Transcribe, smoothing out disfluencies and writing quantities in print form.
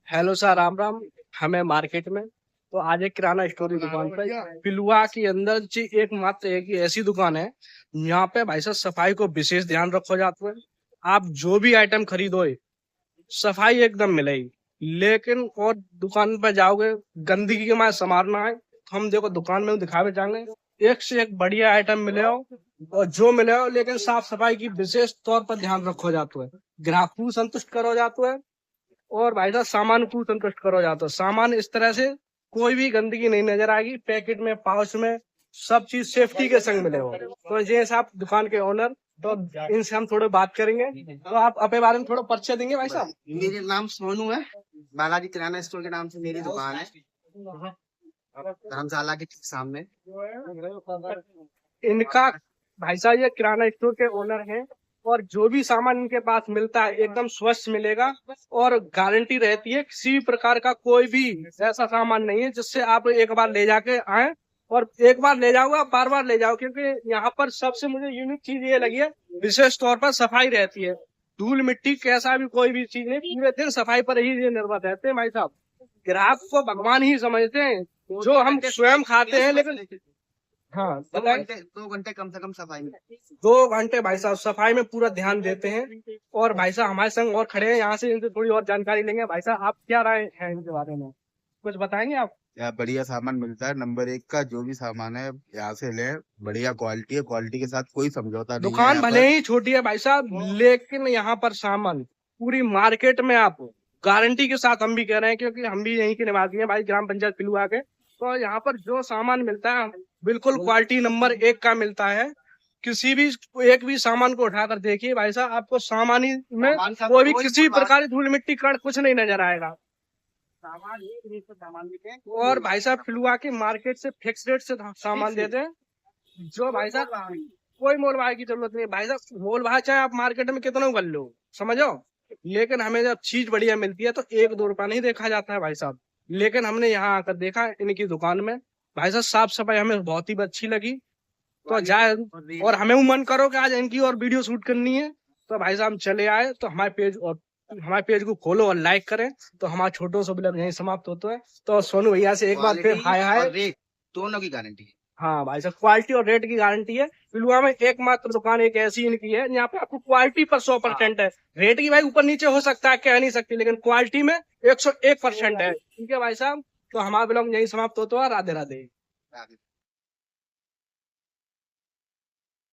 Hello sir, Ram Ram. हमें market में तो आज एक किराना स्टोर की दुकान पर पिलुआ के अंदर जी एकमात्र एक ही ऐसी दुकान है। यहाँ पे भाई साहब सफाई को विशेष ध्यान रखो जाता है। आप जो भी आइटम खरीदो सफाई एकदम मिलेगी। लेकिन और दुकान पर जाओगे गंदगी के मारे संभालना है तो हम देखो दुकान में दिखावे जाएंगे एक से एक बढ़िया आइटम मिले हो और जो मिले हो, लेकिन साफ सफाई की विशेष तौर पर ध्यान रखो जाता है। ग्राहक को संतुष्ट करो जाता है और भाई साहब सामान को संतुष्ट करो जाता है। सामान इस तरह से कोई भी गंदगी नहीं नजर आएगी, पैकेट में पाउच में सब चीज सेफ्टी के संग मिले हो। तो ये साहब दुकान के ओनर, तो इनसे हम थोड़े बात करेंगे। तो आप अपने बारे में थोड़ा परिचय देंगे भाई साहब? मेरा नाम सोनू है। बालाजी किराना स्टोर के नाम से मेरी दुकान है, धर्मशाला के ठीक सामने। इनका भाई साहब ये किराना स्टोर के ओनर हैं और जो भी सामान इनके पास मिलता है एकदम स्वच्छ मिलेगा और गारंटी रहती है। किसी भी प्रकार का कोई भी ऐसा सामान नहीं है जिससे आप एक बार ले जाके आए और एक बार ले जाओगे आप बार बार ले जाओ, क्योंकि यहाँ पर सबसे मुझे यूनिक चीज ये लगी है, विशेष तौर पर सफाई रहती है। धूल मिट्टी कैसा भी कोई भी चीज नहीं, पूरे दिन सफाई पर ही ये निर्भर रहते हैं भाई साहब। ग्राहक को भगवान ही समझते हैं, जो हम स्वयं खाते हैं। लेकिन हाँ बताएं। 2 घंटे कम से कम सफाई में। 2 घंटे भाई साहब सफाई में पूरा ध्यान देते हैं। और भाई साहब हमारे संग और खड़े हैं, यहाँ से इनसे थोड़ी और जानकारी लेंगे। भाई साहब आप क्या राय है इनके बारे में, कुछ बताएंगे आप? यहाँ बढ़िया सामान मिलता है। नंबर 1 का जो भी सामान है यहाँ से ले। बढ़िया क्वालिटी है, क्वालिटी के साथ कोई समझौता नहीं है दुकान यहाँ भले पर। ही छोटी है भाई साहब, लेकिन यहाँ पर सामान पूरी मार्केट में आप गारंटी के साथ, हम भी कह रहे हैं क्योंकि हम भी यहीं के निवासी हैं भाई, ग्राम पंचायत पिलुआ के। तो यहाँ पर जो सामान मिलता है बिल्कुल क्वालिटी नंबर 1 का मिलता है। किसी भी एक भी सामान को उठाकर देखिए भाई साहब, आपको सामान ही में कोई भी किसी प्रकार की धूल मिट्टी कण कुछ नहीं नजर आएगा। और भाई साहब पिलुआ की मार्केट से फिक्स रेट से सामान देते हैं, जो भाई साहब कोई मोल भाव की जरूरत नहीं है। भाई साहब मोल भाव चाहे आप मार्केट में कितना कर लो, समझो, लेकिन हमें जब चीज बढ़िया मिलती है तो 1-2 रुपया नहीं देखा जाता है भाई साहब। लेकिन हमने यहाँ आकर देखा इनकी दुकान में भाई साहब साफ सफाई हमें बहुत ही अच्छी लगी। तो जाए और हमें मन करो कि आज इनकी और वीडियो शूट करनी है, तो भाई साहब हम चले आए। तो हमारे पेज को खोलो और लाइक करें। तो हमारा छोटो सा ब्लॉग यहीं समाप्त होता है। तो सोनू भैया से एक बार फिर हाय हाय। रेट दोनों की गारंटी है। हाँ भाई साहब क्वालिटी और रेट की गारंटी है। पिलुआ में एकमात्र दुकान एक ऐसी इनकी है यहाँ पे आपको क्वालिटी पर 100% है। रेट की भाई ऊपर नीचे हो सकता है, कह नहीं सकती, लेकिन क्वालिटी में 101% है। ठीक है भाई साहब, तो हमारा ब्लॉग यही समाप्त होता है। राधे राधे।